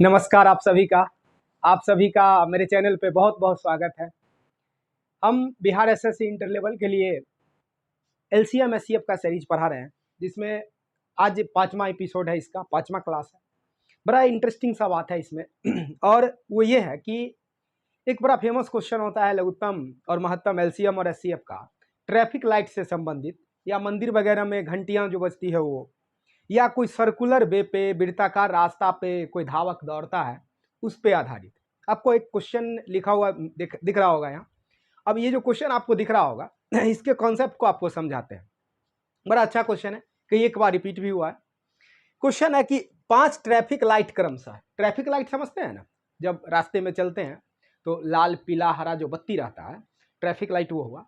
नमस्कार आप सभी का मेरे चैनल पे बहुत बहुत स्वागत है। हम बिहार एसएससी इंटर लेवल के लिए एलसीएम एससीएफ का सीरीज पढ़ा रहे हैं, जिसमें आज 5वां एपिसोड है, इसका 5वां क्लास है। बड़ा इंटरेस्टिंग सा बात है इसमें और वो ये है कि एक बड़ा फेमस क्वेश्चन होता है लघुत्तम और महत्तम एलसीएम और एससीएफ का, ट्रैफिक लाइट से संबंधित, या मंदिर वगैरह में घंटियां जो बजती है वो, या कोई सर्कुलर वे पे वृत्ताकार रास्ता पे कोई धावक दौड़ता है, उस पे आधारित आपको एक क्वेश्चन लिखा हुआ दिख रहा होगा यहाँ। अब ये जो क्वेश्चन आपको दिख रहा होगा, इसके कॉन्सेप्ट को आपको समझाते हैं। बड़ा अच्छा क्वेश्चन है, कई एक बार रिपीट भी हुआ है। क्वेश्चन है कि 5 ट्रैफिक लाइट क्रमशः, ट्रैफिक लाइट समझते हैं ना, जब रास्ते में चलते हैं तो लाल पीला हरा जो बत्ती रहता है, ट्रैफिक लाइट वो हुआ।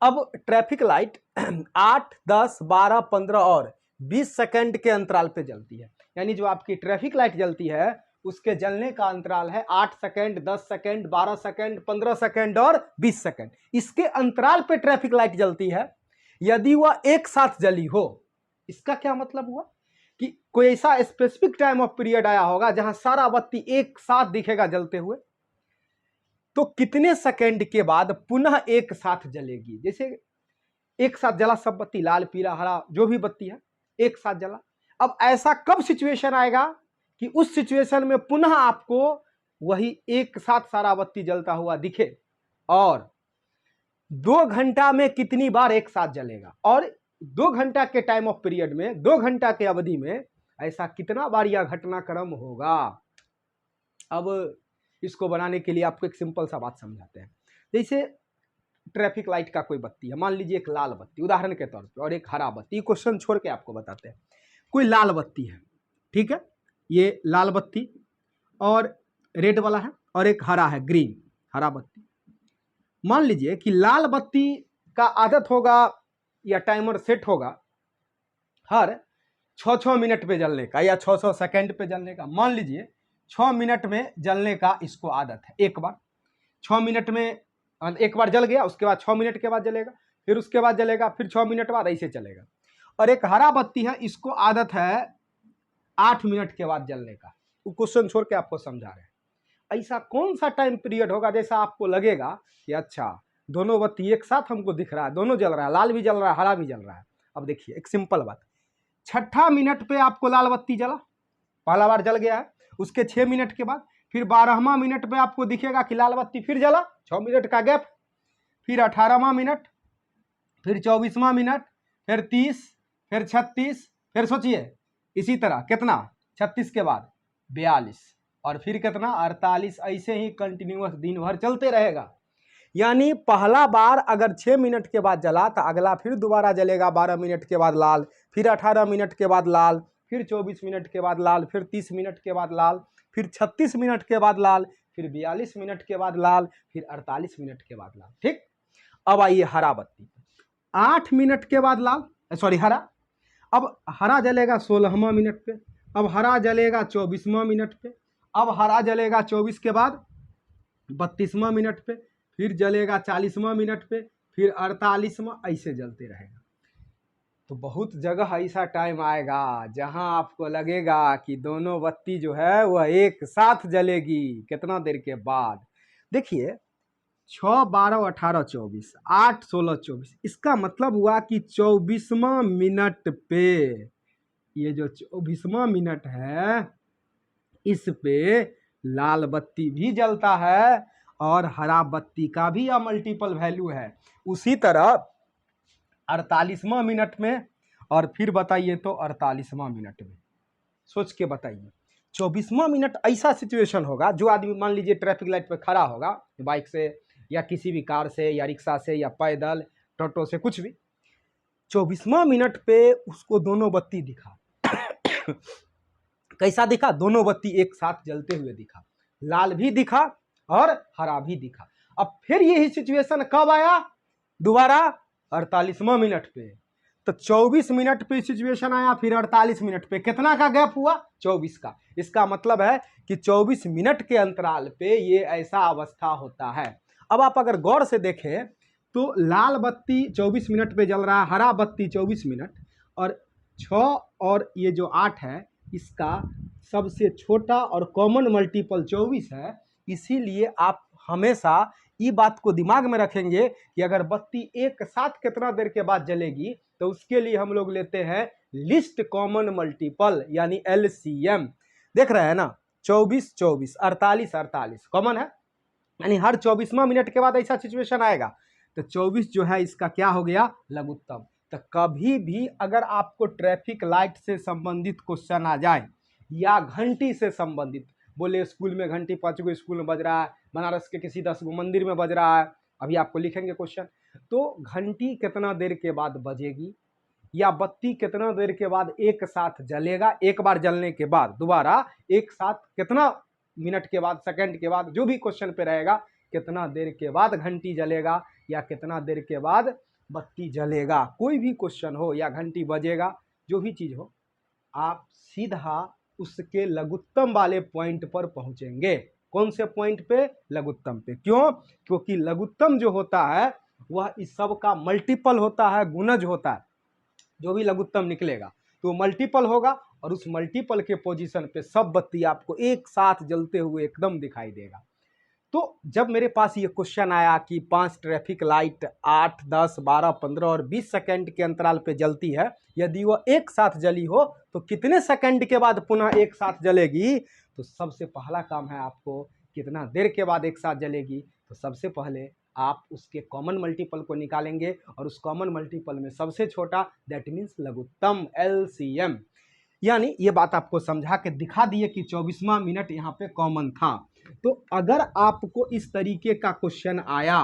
अब ट्रैफिक लाइट 8, 10, 12, 15 और 20 सेकंड के अंतराल पे जलती है। यानी जो आपकी ट्रैफिक लाइट जलती है उसके जलने का अंतराल है 8 सेकंड, 10 सेकंड, 12 सेकंड, 15 सेकंड और 20 सेकंड। इसके अंतराल पे ट्रैफिक लाइट जलती है। यदि वह एक साथ जली हो, इसका क्या मतलब हुआ कि कोई ऐसा स्पेसिफिक टाइम ऑफ पीरियड आया होगा जहां सारा बत्ती एक साथ दिखेगा जलते हुए, तो कितने सेकंड के बाद पुनः एक साथ जलेगी। जैसे एक साथ जला सब बत्ती, लाल पीला हरा जो भी बत्ती है एक साथ जला। अब ऐसा कब सिचुएशन आएगा कि उस सिचुएशन में पुनः आपको वही एक साथ सारा बत्ती जलता हुआ दिखे, और 2 घंटा में कितनी बार एक साथ जलेगा, और 2 घंटा के टाइम ऑफ पीरियड में, 2 घंटा के अवधि में ऐसा कितना बार यह घटनाक्रम होगा। अब इसको बनाने के लिए आपको एक सिंपल सा बात समझाते हैं। जैसे ट्रैफिक लाइट का कोई बत्ती है, मान लीजिए एक लाल बत्ती उदाहरण के तौर पे, और एक हरा बत्ती। क्वेश्चन छोड़ के आपको बताते हैं। कोई लाल बत्ती है, ठीक है, ये लाल बत्ती और रेड वाला है, और एक हरा है, ग्रीन हरा बत्ती। मान लीजिए कि लाल बत्ती का आदत होगा या टाइमर सेट होगा हर 6 मिनट पे जलने का, या 6 सेकंड पे जलने का। मान लीजिए 6 मिनट में जलने का इसको आदत है। एक बार 6 मिनट में एक बार जल गया, उसके बाद 6 मिनट के बाद जलेगा, फिर उसके बाद जलेगा, फिर 6 मिनट बाद, ऐसे चलेगा। और एक हरा बत्ती है, इसको आदत है 8 मिनट के बाद जलने का। वो क्वेश्चन छोड़ के आपको समझा रहे हैं। ऐसा कौन सा टाइम पीरियड होगा जैसा आपको लगेगा कि अच्छा दोनों बत्ती एक साथ हमको दिख रहा है, दोनों जल रहा है, लाल भी जल रहा है, हरा भी जल रहा है। अब देखिए एक सिंपल बात, 6ठा मिनट पे आपको लाल बत्ती जला, पहला बार जल गया है। उसके 6 मिनट के बाद फिर 12वां मिनट पे आपको दिखेगा कि लाल बत्ती फिर जला, 6 मिनट का गैप। फिर 18वां मिनट, फिर 24वां मिनट, फिर 30, फिर 36, फिर सोचिए इसी तरह कितना, 36 के बाद 42, और फिर कितना 48। ऐसे ही कंटिन्यूअस दिन भर चलते रहेगा। यानी पहला बार अगर 6 मिनट के बाद जला तो अगला फिर दोबारा जलेगा 12 मिनट के बाद लाल, फिर 18 मिनट के बाद लाल, फिर 24 मिनट के बाद लाल, फिर 30 मिनट के बाद लाल, फिर 36 मिनट के बाद लाल, फिर 42 मिनट के बाद लाल, फिर 48 मिनट के बाद लाल। ठीक, अब आइए हरा बत्ती, 8 मिनट के बाद लाल, सॉरी हरा। अब हरा जलेगा 16वां मिनट पे, अब हरा जलेगा 24वां मिनट पे, अब हरा जलेगा 24 के बाद 32वां मिनट पे, फिर जलेगा 40वां मिनट पे, फिर 48वां, ऐसे जलते रहेगा। तो बहुत जगह ऐसा टाइम आएगा जहां आपको लगेगा कि दोनों बत्ती जो है वह एक साथ जलेगी। कितना देर के बाद, देखिए 6, 12, 18, 24, 8, 16, 24। इसका मतलब हुआ कि 24वां मिनट पे, ये जो 24वां मिनट है इस पे लाल बत्ती भी जलता है और हरा बत्ती का भी यह मल्टीपल वैल्यू है। उसी तरह 48वां मिनट में, और फिर बताइए तो 48वां मिनट में, सोच के बताइए। 24वां मिनट ऐसा सिचुएशन होगा, जो आदमी मान लीजिए ट्रैफिक लाइट पे खड़ा होगा बाइक से या किसी भी कार से या रिक्शा से या पैदल टोटो से, कुछ भी, 24वां मिनट पे उसको दोनों बत्ती दिखा। कैसा दिखा? दोनों बत्ती एक साथ जलते हुए दिखा, लाल भी दिखा और हरा भी दिखा। अब फिर यही सिचुएशन कब आया? दोबारा 48वां मिनट पे। तो 24 मिनट पे सिचुएशन आया, फिर 48 मिनट पे। कितना का गैप हुआ? 24 का। इसका मतलब है कि 24 मिनट के अंतराल पे ये ऐसा अवस्था होता है। अब आप अगर गौर से देखें तो लाल बत्ती 24 मिनट पे जल रहा है, हरा बत्ती 24 मिनट, और 6 और ये जो 8 है इसका सबसे छोटा और कॉमन मल्टीपल 24 है। इसीलिए आप हमेशा ये बात को दिमाग में रखेंगे कि अगर बत्ती एक साथ कितना देर के बाद जलेगी तो उसके लिए हम लोग लेते हैं लिस्ट कॉमन मल्टीपल यानी LCM। देख रहे हैं ना, 24 24 48 48 कॉमन है, यानी हर 24वां मिनट के बाद ऐसा सिचुएशन आएगा। तो 24 जो है इसका क्या हो गया, लघुत्तम। तो कभी भी अगर आपको ट्रैफिक लाइट से संबंधित क्वेश्चन आ जाए या घंटी से संबंधित, बोले स्कूल में घंटी 5 गो स्कूल में बज रहा है, बनारस के किसी 10 गो मंदिर में बज रहा है, अभी आपको लिखेंगे क्वेश्चन, तो घंटी कितना देर के बाद बजेगी या बत्ती कितना देर के बाद एक साथ जलेगा, एक बार जलने के बाद दोबारा एक साथ कितना मिनट के बाद, सेकंड के बाद, जो भी क्वेश्चन पे रहेगा, कितना देर के बाद घंटी जलेगा या कितना देर के बाद बत्ती जलेगा, कोई भी क्वेश्चन हो या घंटी बजेगा, जो भी चीज़ हो, आप सीधा उसके लघुत्तम वाले पॉइंट पर पहुंचेंगे। कौन से पॉइंट पे, लघुत्तम पे। क्यों? क्योंकि लघुत्तम जो होता है वह इस सब का मल्टीपल होता है, गुणज होता है। जो भी लघुत्तम निकलेगा तो मल्टीपल होगा और उस मल्टीपल के पोजीशन पे सब बत्ती आपको एक साथ जलते हुए एकदम दिखाई देगा। तो जब मेरे पास ये क्वेश्चन आया कि 5 ट्रैफिक लाइट 8, 10, 12, 15 और 20 सेकंड के अंतराल पे जलती है, यदि वह एक साथ जली हो तो कितने सेकंड के बाद पुनः एक साथ जलेगी, तो सबसे पहला काम है आपको कितना देर के बाद एक साथ जलेगी, तो सबसे पहले आप उसके कॉमन मल्टीपल को निकालेंगे और उस कॉमन मल्टीपल में सबसे छोटा, दैट मीन्स लघुत्तम, LCM। यानी ये बात आपको समझा के दिखा दिए कि 24वां मिनट यहाँ पे कॉमन था। तो अगर आपको इस तरीके का क्वेश्चन आया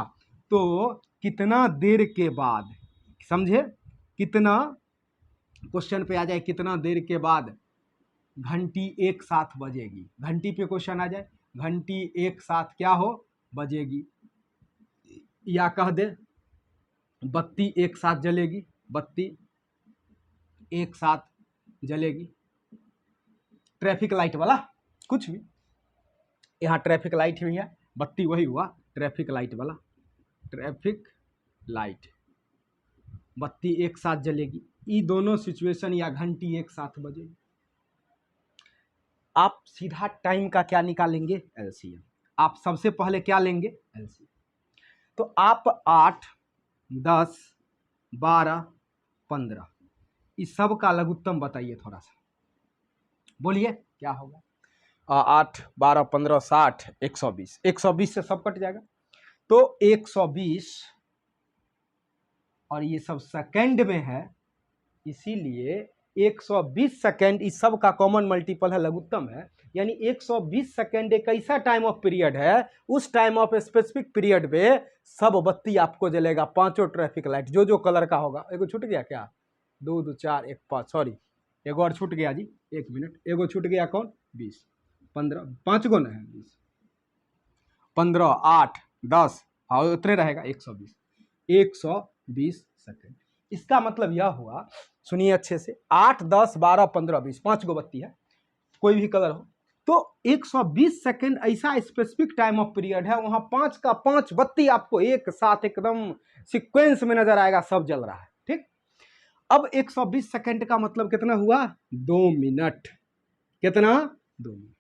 तो कितना देर के बाद, समझे, कितना क्वेश्चन पे आ जाए कितना देर के बाद घंटी एक साथ बजेगी, घंटी पे क्वेश्चन आ जाए घंटी एक साथ क्या हो, बजेगी, या कह दे बत्ती एक साथ जलेगी, बत्ती एक साथ जलेगी, ट्रैफिक लाइट वाला कुछ भी, यहाँ ट्रैफिक लाइट भी है, बत्ती वही हुआ ट्रैफिक लाइट वाला, ट्रैफिक लाइट, बत्ती एक साथ जलेगी, ये दोनों सिचुएशन या घंटी एक साथ बजेगी। आप सीधा टाइम का क्या निकालेंगे, LCM। आप सबसे पहले क्या लेंगे, LCM। तो आप 8, 10, 12, 15 इस सब का लघुत्तम बताइए थोड़ा सा, बोलिए क्या होगा। 8, 12, 15, 60, 120, 120 से सब कट जाएगा, तो 120 और ये सब सेकंड में है, इसीलिए 120 सेकंड इस सब का कॉमन मल्टीपल है, लघुत्तम है। यानी 120 सेकंड एक ऐसा टाइम ऑफ पीरियड है, उस टाइम ऑफ स्पेसिफिक पीरियड में सब बत्ती आपको जलेगा, पांचों ट्रैफिक लाइट जो जो कलर का होगा। एगो छूट गया क्या, 2, 2, 4, 1, 5, सॉरी एगो और छूट गया जी, 1 मिनट, एगो छूट गया कौन, 20, 15, 5 गो ना है, 20, 15, 8, 10, हाँ उतरे रहेगा 120, 120 सेकंड। इसका मतलब यह हुआ, सुनिए अच्छे से, 8, 10, 12, 15, 20 5 गो बत्ती है, कोई भी कलर हो, तो 120 सेकंड ऐसा स्पेसिफिक टाइम ऑफ पीरियड है, वहां 5 का 5 बत्ती आपको एक साथ एकदम सीक्वेंस में नजर आएगा, सब जल रहा है, ठीक। अब 120 सेकंड का मतलब कितना हुआ, 2 मिनट, कितना, 2 मिनट,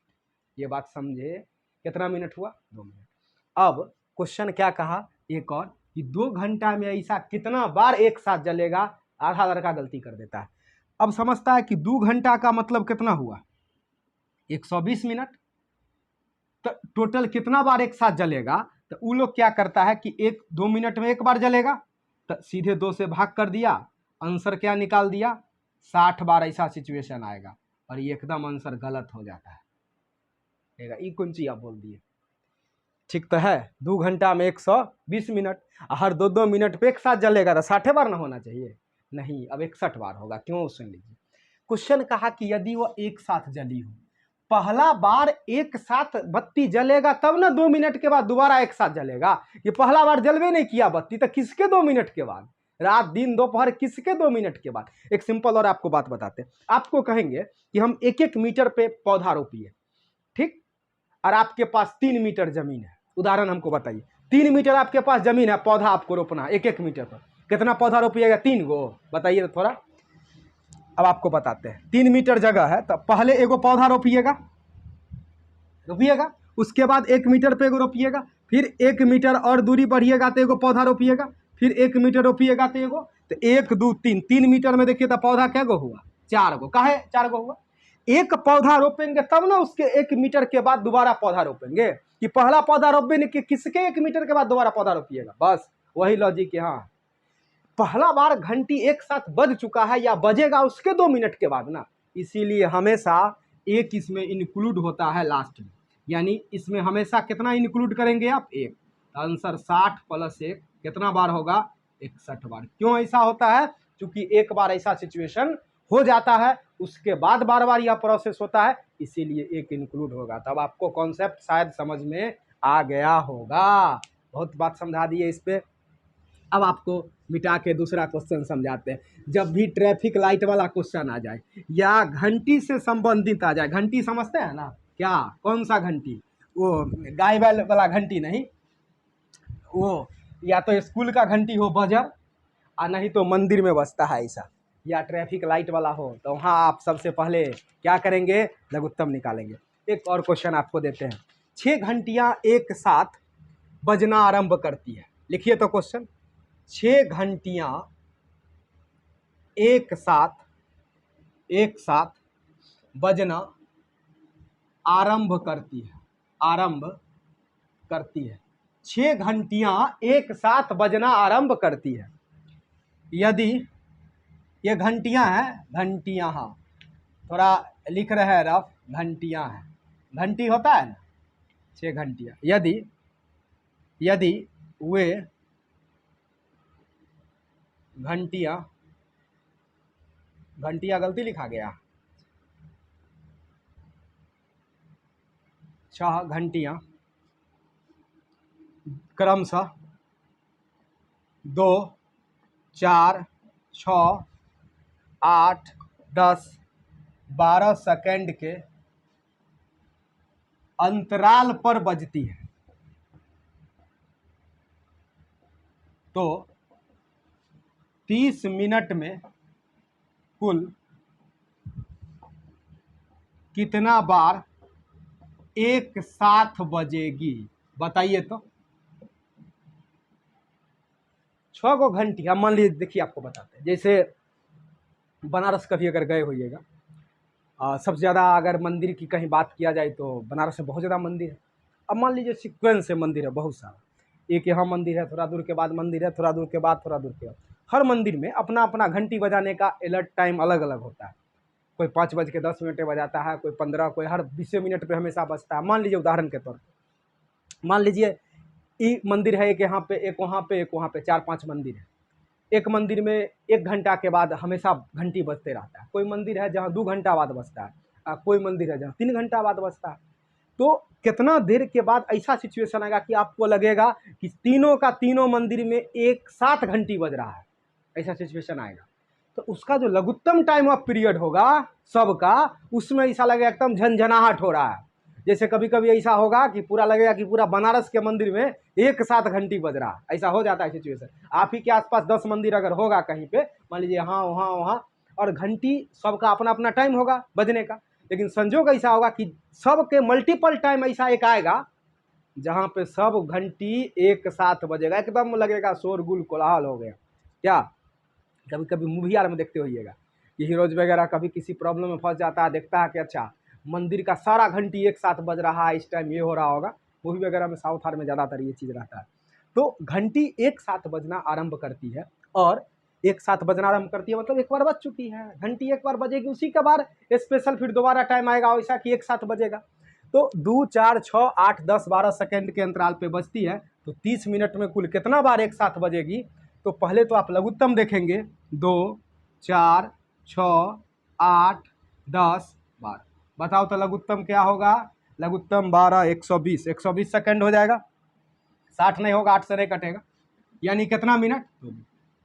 ये बात समझे, कितना मिनट हुआ, 2 मिनट। अब क्वेश्चन क्या कहा, एक और, कि 2 घंटा में ऐसा कितना बार एक साथ जलेगा, आधा लड़का गलती कर देता है। अब समझता है कि 2 घंटा का मतलब कितना हुआ, 120 मिनट, तो टोटल कितना बार एक साथ जलेगा, तो वो लोग क्या करता है कि 2 मिनट में एक बार जलेगा, तो सीधे 2 से भाग कर दिया, आंसर क्या निकाल दिया, 60 बार ऐसा सिचुएशन आएगा, और ये एकदम आंसर गलत हो जाता है, ये कौन सी आप बोल दिए, ठीक तो है। 2 घंटा में 120 मिनट, हर 2-2 मिनट पे एक साथ जलेगा, तो 60 बार ना होना चाहिए, नहीं, अब 61 बार होगा। क्यों, सुन लीजिए, क्वेश्चन कहा कि यदि वो एक साथ जली हो, पहला बार एक साथ बत्ती जलेगा तब ना 2 मिनट के बाद दोबारा एक साथ जलेगा, ये पहला बार जलवे नहीं किया बत्ती, तो किसके 2 मिनट के बाद, रात दिन दोपहर किसके 2 मिनट के बाद। एक सिंपल और आपको बात बताते हैं, आपको कहेंगे कि हम 1-1 मीटर पे पौधा रोपिए, ठीक, और आपके पास 3 मीटर जमीन है, उदाहरण हमको बताइए, 3 मीटर आपके पास जमीन है, पौधा आपको रोपना है 1-1 मीटर पर, कितना पौधा रोपिएगा, 3 गो, बताइए तो थोड़ा। अब आपको बताते हैं, 3 मीटर जगह है तो पहले एगो पौधा रोपिएगा, उसके बाद 1 मीटर पे एगो रोपिएगा, फिर 1 मीटर और दूरी बढ़िएगा तो एगो पौधा रोपिएगा, फिर 1 मीटर रोपिएगा तो एगो, तो 1 2 3 3 मीटर में देखिए तो पौधा क्या गो हुआ, 4 गो। काहे 4 गो हुआ? एक पौधा रोपेंगे तब ना उसके 1 मीटर के बाद दोबारा पौधा रोपेंगे, कि पहला पौधा रोपेंगे कि किसके 1 मीटर के बाद दोबारा पौधा रोपिएगा, बस वही लॉजिक है। हाँ, पहला बार घंटी एक साथ बज चुका है या बजेगा उसके 2 मिनट के बाद ना, इसीलिए हमेशा एक इसमें इंक्लूड होता है लास्ट में, यानी इसमें हमेशा कितना इंक्लूड करेंगे आप, 1। आंसर 60 + 1 कितना बार होगा, 61 बार। क्यों ऐसा होता है? क्योंकि एक बार ऐसा सिचुएशन हो जाता है, उसके बाद बार बार यह प्रोसेस होता है, इसीलिए एक इंक्लूड होगा। तब आपको कॉन्सेप्ट शायद समझ में आ गया होगा। बहुत बात समझा दी है इस पे। अब आपको मिटा के दूसरा क्वेश्चन समझाते हैं। जब भी ट्रैफिक लाइट वाला क्वेश्चन आ जाए या घंटी से संबंधित आ जाए, घंटी समझते हैं ना क्या, कौन सा घंटी, वो गाय बैल वाला घंटी नहीं, वो या तो स्कूल का घंटी हो बजर, और नहीं तो मंदिर में बजता है ऐसा, या ट्रैफिक लाइट वाला हो, तो वहाँ आप सबसे पहले क्या करेंगे, लघुत्तम निकालेंगे। एक और क्वेश्चन आपको देते हैं। 6 घंटियाँ एक साथ बजना आरंभ करती है। लिखिए तो क्वेश्चन, 6 घंटियाँ एक साथ बजना आरंभ करती है। 6 घंटियाँ एक साथ बजना आरंभ करती है। यदि ये घंटियाँ हैं, घंटियाँ, हाँ थोड़ा लिख रहे हैं रफ, घंटियाँ हैं, घंटी होता है ना, 6 घंटियाँ। यदि वे घंटियाँ गलती लिखा गया, 6 घंटियाँ क्रमशः 2 4 6 8 10 12 सेकंड के अंतराल पर बजती है, तो 30 मिनट में कुल कितना बार एक साथ बजेगी, बताइए तो। 6 गो घंटी, हम मान लीजिए, देखिए आपको बताते हैं, जैसे बनारस कभी अगर गए होइएगा, सबसे ज़्यादा अगर मंदिर की कहीं बात किया जाए तो बनारस में बहुत ज़्यादा मंदिर है। अब मान लीजिए सीक्वेंस से मंदिर है बहुत सारा, एक यहाँ मंदिर है, थोड़ा दूर के बाद मंदिर है, थोड़ा दूर के बाद, थोड़ा दूर के बाद। हर मंदिर में अपना अपना घंटी बजाने का अलर्ट टाइम अलग अलग होता है। कोई 5:10 पे बजाता है, कोई 15, कोई हर 20 मिनट पे हमेशा बजता है। मान लीजिए उदाहरण के तौर पर, मान लीजिए ये मंदिर है, एक यहाँ पे, एक वहाँ पे, एक वहाँ पे, 4-5 मंदिर है। एक मंदिर में 1 घंटा के बाद हमेशा घंटी बजते रहता है। कोई मंदिर है जहाँ 2 घंटा बाद बजता है, कोई मंदिर है जहाँ 3 घंटा बाद बजता है। तो कितना देर के बाद ऐसा सिचुएशन आएगा कि आपको लगेगा कि तीनों का तीनों मंदिर में एक साथ घंटी बज रहा है, ऐसा सिचुएशन आएगा। तो उसका जो लघुत्तम टाइम ऑफ पीरियड होगा सबका, उसमें ऐसा लगेगा एकदम झनझनाहट हो रहा है। जैसे कभी कभी ऐसा होगा कि पूरा लगेगा कि पूरा बनारस के मंदिर में एक साथ घंटी बज रहा है, ऐसा हो जाता है सिचुएशन। आप ही के आसपास 10 मंदिर अगर होगा कहीं पे, मान लीजिए यहाँ वहाँ, और घंटी सबका अपना अपना टाइम होगा बजने का, लेकिन संजोग ऐसा होगा कि सबके मल्टीपल टाइम ऐसा एक आएगा जहाँ पे सब घंटी एक साथ बजेगा, एकदम लगेगा शोरगुल कोलाहल हो गया। क्या कभी कभी मूवी यार में देखते होइएगा कि हीरोज वगैरह कभी किसी प्रॉब्लम में फंस जाता है, देखता है कि अच्छा मंदिर का सारा घंटी एक साथ बज रहा है, इस टाइम ये हो रहा होगा। मूवी वगैरह में, साउथ हार में ज़्यादातर ये चीज़ रहता है। तो घंटी एक साथ बजना आरंभ करती है, और एक साथ बजना आरंभ करती है मतलब एक बार बज चुकी है। घंटी एक बार बजेगी, उसी के बाद स्पेशल फिर दोबारा टाइम आएगा वैसा कि एक साथ बजेगा। तो 2 4 6 8 10 12 सेकेंड के अंतराल पे बजती है, तो 30 मिनट में कुल कितना बार एक साथ बजेगी। तो पहले तो आप लघुत्तम देखेंगे, 2 4 6 8 10 12, बताओ तो लघुत्तम क्या होगा। लघुत्तम 12 120 सेकंड हो जाएगा, 60 नहीं होगा, 8 से नहीं कटेगा, यानी कितना मिनट।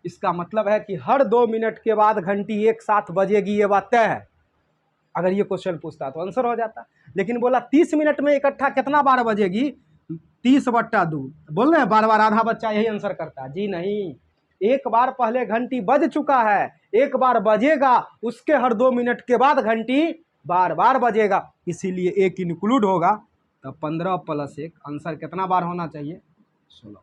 इसका मतलब है कि हर 2 मिनट के बाद घंटी एक साथ बजेगी, ये बात तय है। अगर ये क्वेश्चन पूछता तो आंसर हो जाता, लेकिन बोला 30 मिनट में इकट्ठा कितना बार बजेगी, 30/2। बोल रहे हैं बार बार आधा बच्चा यही आंसर करता है, जी नहीं, एक बार पहले घंटी बज चुका है, एक बार बजेगा, उसके हर 2 मिनट के बाद घंटी बार बार बजेगा, इसीलिए एक इंक्लूड होगा। तो 15 + 1 आंसर कितना बार होना चाहिए? 16।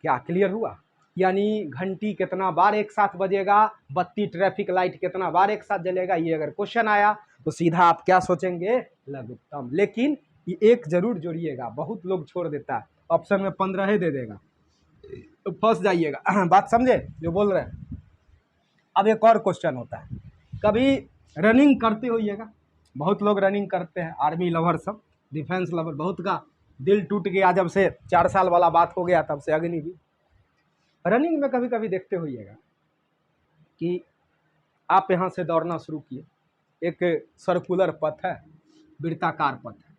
क्या क्लियर हुआ? यानी घंटी कितना बार एक साथ बजेगा, बत्ती ट्रैफिक लाइट कितना बार एक साथ जलेगा, ये अगर क्वेश्चन आया तो सीधा आप क्या सोचेंगे? लघुत्तम। लेकिन ये एक जरूर जोड़िएगा, बहुत लोग छोड़ देता है, ऑप्शन में 15 ही दे देगा तो फंस जाइएगा। बात समझे जो बोल रहे हैं? अब एक और क्वेश्चन होता है, कभी रनिंग करते होइएगा, बहुत लोग रनिंग करते हैं, आर्मी लवर सब, डिफेंस लवर, बहुत का दिल टूट गया जब से 4 साल वाला बात हो गया, तब से अग्नि भी। रनिंग में कभी कभी देखते होइएगा कि आप यहाँ से दौड़ना शुरू किए, एक सर्कुलर पथ है, वृत्ताकार पथ है।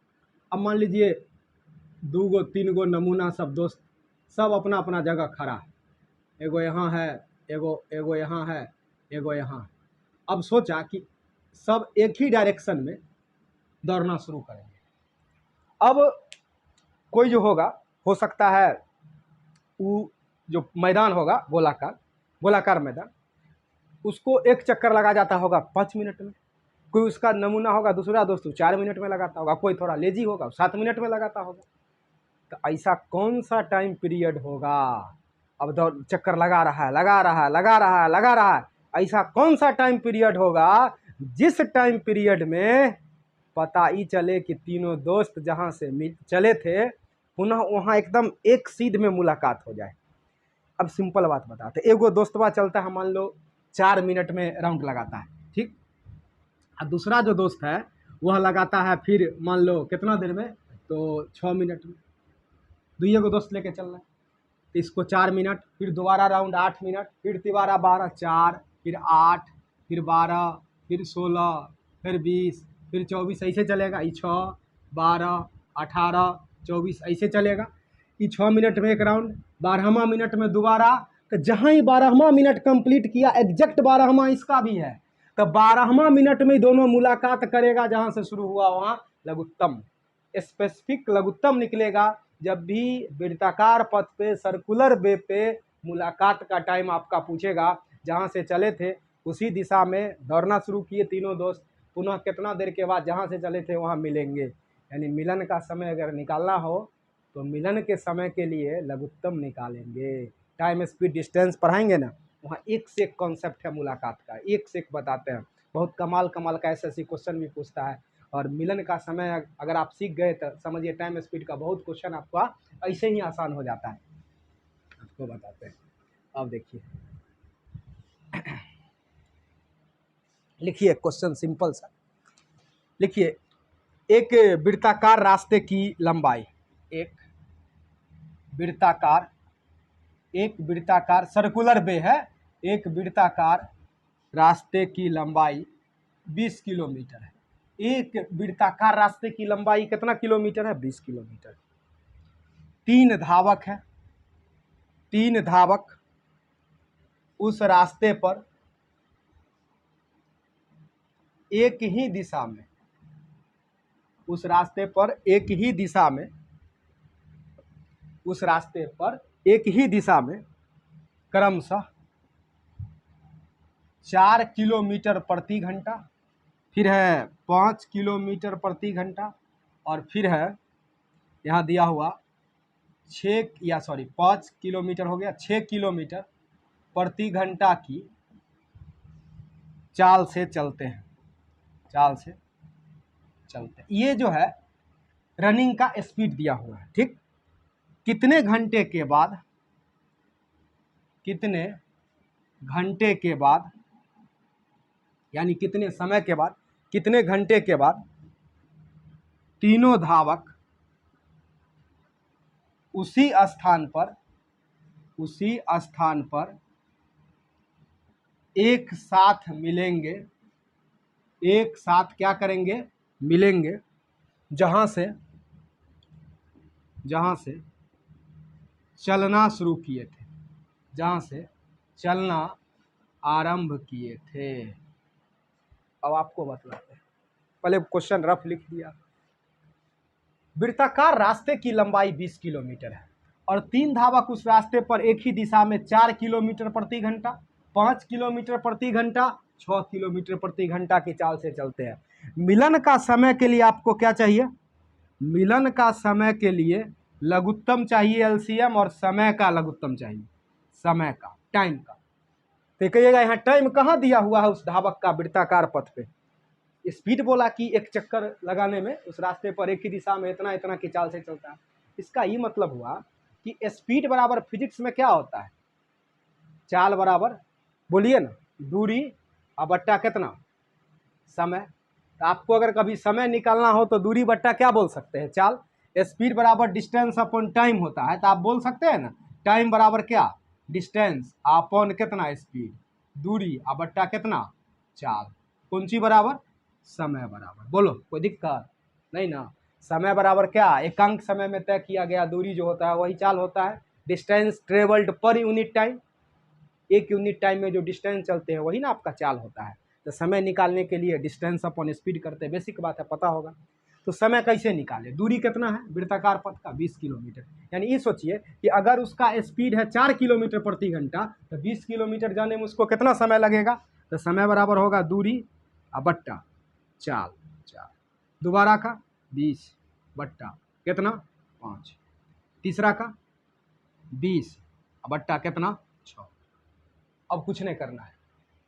अब मान लीजिए 2 गो 3 गो नमूना सब दोस्त सब अपना अपना जगह खड़ा है, एगो यहाँ है, एगो यहाँ है, एगो यहाँ। अब सोचा कि सब एक ही डायरेक्शन में दौड़ना शुरू करेंगे। अब कोई जो होगा, हो सकता है वो जो मैदान होगा गोलाकार मैदान, उसको एक चक्कर लगा जाता होगा 5 मिनट में। कोई उसका नमूना होगा दूसरा दोस्त 4 मिनट में लगाता होगा, कोई थोड़ा लेजी होगा 7 मिनट में लगाता होगा। तो ऐसा कौन सा टाइम पीरियड होगा? अब दौड़ चक्कर लगा रहा है, ऐसा कौन सा टाइम पीरियड होगा जिस टाइम पीरियड में पता ही चले कि तीनों दोस्त जहाँ से चले थे पुनः वहाँ एकदम एक सीध में मुलाकात हो जाए। अब सिंपल बात बताते, एगो दोस्तवा चलता है, मान लो 4 मिनट में राउंड लगाता है, ठीक, और दूसरा जो दोस्त है वह लगाता है फिर मान लो कितना देर में, तो 6 मिनट में। दुइये को दोस्त लेके चल रहा है, तो इसको 4 मिनट, फिर दोबारा राउंड 8 मिनट, फिर तिबारा 12, 4, फिर 8, फिर 12, फिर 16, फिर 20, फिर 24, ऐसे चलेगा। ये 6, 12, 18, 24 ऐसे चलेगा। ये 6 मिनट में एक राउंड, 12वां मिनट में दोबारा। तो जहाँ ही 12वां मिनट कंप्लीट किया, एग्जैक्ट 12वां इसका भी है, तो 12वां मिनट में दोनों मुलाकात करेगा, जहाँ से शुरू हुआ वहाँ लघुत्तम, स्पेसिफिक लघुत्तम निकलेगा। जब भी वृत्ताकार पथ पे सर्कुलर वे पे मुलाकात का टाइम आपका पूछेगा, जहाँ से चले थे उसी दिशा में दौड़ना शुरू किए तीनों दोस्त, पुनः कितना देर के बाद जहाँ से चले थे वहाँ मिलेंगे, यानी मिलन का समय अगर निकालना हो तो मिलन के समय के लिए लघुत्तम निकालेंगे। टाइम स्पीड डिस्टेंस पढ़ाएंगे ना, वहाँ एक से एक कॉन्सेप्ट है मुलाकात का, एक से एक बताते हैं। बहुत कमाल का ऐसे क्वेश्चन भी पूछता है। और मिलन का समय अगर आप सीख गए तो समझिए टाइम स्पीड का बहुत क्वेश्चन आपका ऐसे ही आसान हो जाता है। आपको बताते हैं, अब देखिए, लिखिए क्वेश्चन सिंपल सा, लिखिए एक वृत्ताकार रास्ते की लंबाई, एक वृत्ताकार सर्कुलर वे है, एक वृत्ताकार रास्ते की लंबाई 20 किलोमीटर है। एक वृत्ताकार रास्ते की लंबाई कितना किलोमीटर है? 20 किलोमीटर। 3 धावक है, 3 धावक उस रास्ते पर एक ही दिशा में, उस रास्ते पर एक ही दिशा में, उस रास्ते पर एक ही दिशा में क्रमशः 4 किलोमीटर प्रति घंटा, फिर है 5 किलोमीटर प्रति घंटा, और फिर है यहाँ दिया हुआ 5 किलोमीटर हो गया, 6 किलोमीटर प्रति घंटा की चाल से चलते हैं, चाल से चलते हैं। ये जो है रनिंग का स्पीड दिया हुआ है, ठीक। कितने घंटे के बाद, कितने घंटे के बाद, यानी कितने समय के बाद, कितने घंटे के बाद तीनों धावक उसी स्थान पर एक साथ मिलेंगे, एक साथ क्या करेंगे? मिलेंगे, जहां से चलना शुरू किए थे, जहां से चलना आरंभ किए थे। अब आपको बतलाते हैं, पहले क्वेश्चन रफ लिख दिया। वृत्ताकार रास्ते की लंबाई 20 किलोमीटर है और 3 धावक उस रास्ते पर एक ही दिशा में 4 किलोमीटर प्रति घंटा, 5 किलोमीटर प्रति घंटा, 6 किलोमीटर प्रति घंटा की चाल से चलते हैं। मिलन का समय के लिए आपको क्या चाहिए? मिलन का समय के लिए लघुत्तम चाहिए एलसीएम, और समय का लघुत्तम चाहिए, समय का, टाइम का। तो कहिएगा यहाँ टाइम कहाँ दिया हुआ है उस धावक का वृत्ताकार पथ पे? स्पीड बोला कि एक चक्कर लगाने में उस रास्ते पर एक ही दिशा में इतना इतना की चाल से चलता है। इसका ये मतलब हुआ कि स्पीड बराबर फिजिक्स में क्या होता है? चाल बराबर, बोलिए ना, दूरी और बट्टा कितना? समय। तो आपको अगर कभी समय निकालना हो तो दूरी बट्टा क्या बोल सकते हैं? चाल। स्पीड बराबर डिस्टेंस अपॉन टाइम होता है, तो आप बोल सकते हैं ना, टाइम बराबर क्या? डिस्टेंस अपॉन कितना? स्पीड। दूरी और बट्टा कितना? चाल। कौन सी बराबर? समय बराबर। बोलो, कोई दिक्कत नहीं ना? समय बराबर क्या? एकांक समय में तय किया गया दूरी जो होता है वही चाल होता है। Distance travelled per unit time, एक यूनिट टाइम में जो डिस्टेंस चलते हैं वही ना आपका चाल होता है। तो समय निकालने के लिए डिस्टेंस अपॉन स्पीड करते हैं, बेसिक बात है, पता होगा। तो समय कैसे निकाले? दूरी कितना है वृत्ताकार पथ का? 20 किलोमीटर। यानी ये सोचिए कि अगर उसका स्पीड है 4 किलोमीटर प्रति घंटा, तो 20 किलोमीटर जाने में उसको कितना समय लगेगा? तो समय बराबर होगा दूरी और बट्टा चाल। दोबारा का 20 बट्टा कितना? 5। तीसरा का 20 बट्टा कितना? 6। अब कुछ नहीं करना है,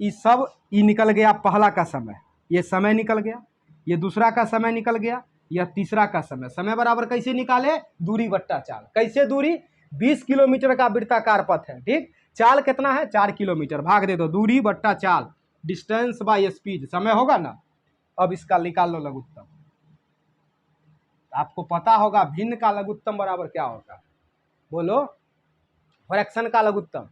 ये सब ये निकल गया पहला का समय, ये समय निकल गया, ये दूसरा का समय निकल गया, यह तीसरा का समय। समय बराबर कैसे निकाले? दूरी बट्टा चाल। कैसे दूरी? 20 किलोमीटर का वृत्ताकार पथ है, ठीक। चाल कितना है? 4 किलोमीटर। भाग दे दो, दूरी बट्टा चाल, डिस्टेंस बाय स्पीड, समय होगा ना। अब इसका निकाल लो लघुत्तम। आपको पता होगा भिन्न का लघुत्तम बराबर क्या होता है? बोलो। फ्रैक्शन का लघुत्तम।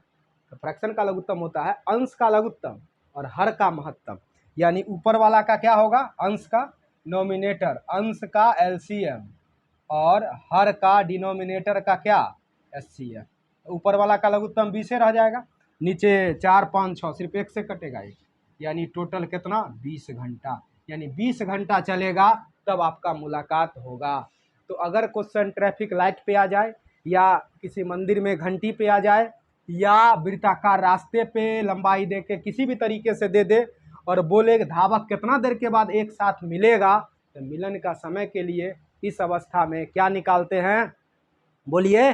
तो फ्रैक्शन का लघुत्तम होता है अंश का लघुत्तम और हर का महत्तम। यानी ऊपर वाला का क्या होगा? अंश का नोमिनेटर, अंश का एलसीएम, और हर का डिनोमिनेटर का क्या? एचसीएफ। ऊपर वाला का लघुत्तम 20 रह जाएगा, नीचे 4 5 6 सिर्फ एक से कटेगा एक, यानी टोटल कितना? 20 घंटा। यानी 20 घंटा चलेगा तब आपका मुलाकात होगा। तो अगर क्वेश्चन ट्रैफिक लाइट पे आ जाए, या किसी मंदिर में घंटी पे आ जाए, या वृत्ताकार रास्ते पे लंबाई दे के किसी भी तरीके से दे दे और बोले धावक कितना देर के बाद एक साथ मिलेगा, तो मिलन का समय के लिए इस अवस्था में क्या निकालते हैं? बोलिए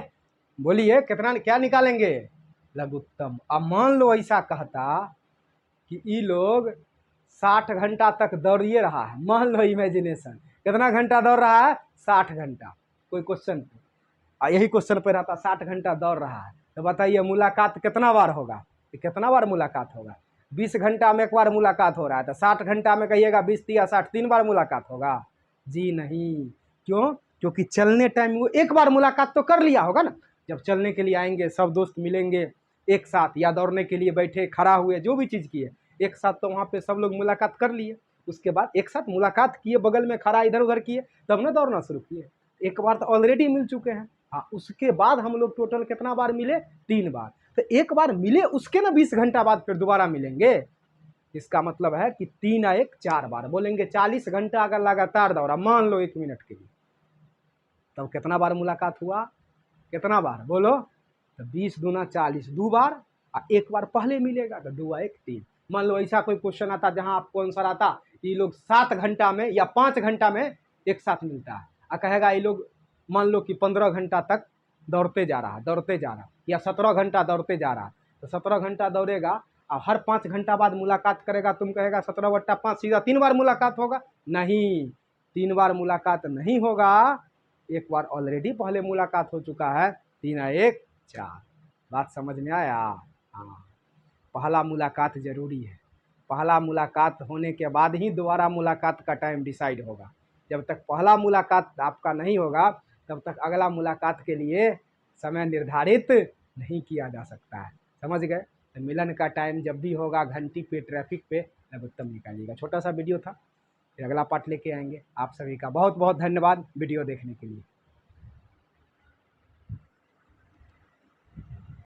बोलिए, कितना क्या निकालेंगे? लघुत्तम। अब मान लो ऐसा कहता कि ये लोग 60 घंटा तक दौड़िए रहा है, मान लो इमेजिनेशन, कितना घंटा दौड़ रहा है? 60 घंटा। कोई क्वेश्चन पे यही क्वेश्चन पे रहता 60 घंटा दौड़ रहा है, तो बताइए मुलाकात कितना बार होगा? कितना बार मुलाकात होगा? 20 घंटा में एक बार मुलाकात हो रहा है, तो 60 घंटा में कहिएगा 20 या 60 3 बार मुलाकात होगा? जी नहीं। क्यों? क्योंकि चलने टाइम वो एक बार मुलाकात तो कर लिया होगा ना। जब चलने के लिए आएंगे सब दोस्त मिलेंगे एक साथ, या दौड़ने के लिए बैठे, खड़ा हुए, जो भी चीज़ किए एक साथ, तो वहाँ पे सब लोग मुलाकात कर लिए। उसके बाद एक साथ मुलाकात किए, बगल में खड़ा इधर उधर किए, तब ना दौड़ना शुरू किए। एक बार तो ऑलरेडी मिल चुके हैं। हाँ, उसके बाद हम लोग टोटल कितना बार मिले? 3 बार। तो एक बार मिले उसके ना 20 घंटा बाद फिर दोबारा मिलेंगे। इसका मतलब है कि 3 या 1 4 बार बोलेंगे। 40 घंटा अगर लगातार दौड़ा, मान लो 1 मिनट के लिए, तब कितना बार मुलाकात हुआ? कितना बार बोलो? तो 20 दूना 40, 2 बार, और एक बार पहले मिलेगा तो 2 1 3। मान लो ऐसा कोई क्वेश्चन आता जहां आपको आंसर आता ये लोग 7 घंटा में या 5 घंटा में एक साथ मिलता है, और कहेगा ये लोग मान लो कि 15 घंटा तक दौड़ते जा रहा, या 17 घंटा दौड़ते जा रहा, तो 17 घंटा दौड़ेगा और हर 5 घंटा बाद मुलाकात करेगा। तुम कहेगा 17/5 सीधा 3 बार मुलाकात होगा? नहीं, 3 बार मुलाकात नहीं होगा। एक बार ऑलरेडी पहले मुलाकात हो चुका है। 3 1 4। बात समझ में आया? हाँ, पहला मुलाकात ज़रूरी है। पहला मुलाकात होने के बाद ही दोबारा मुलाकात का टाइम डिसाइड होगा। जब तक पहला मुलाकात आपका नहीं होगा तब तक अगला मुलाकात के लिए समय निर्धारित नहीं किया जा सकता है। समझ गए? तो मिलन का टाइम जब भी होगा घंटी पे, ट्रैफिक पे, लघुत्तम निकालिएगा। छोटा सा वीडियो था, फिर अगला पार्ट लेके आएंगे। आप सभी का बहुत बहुत धन्यवाद वीडियो देखने के लिए।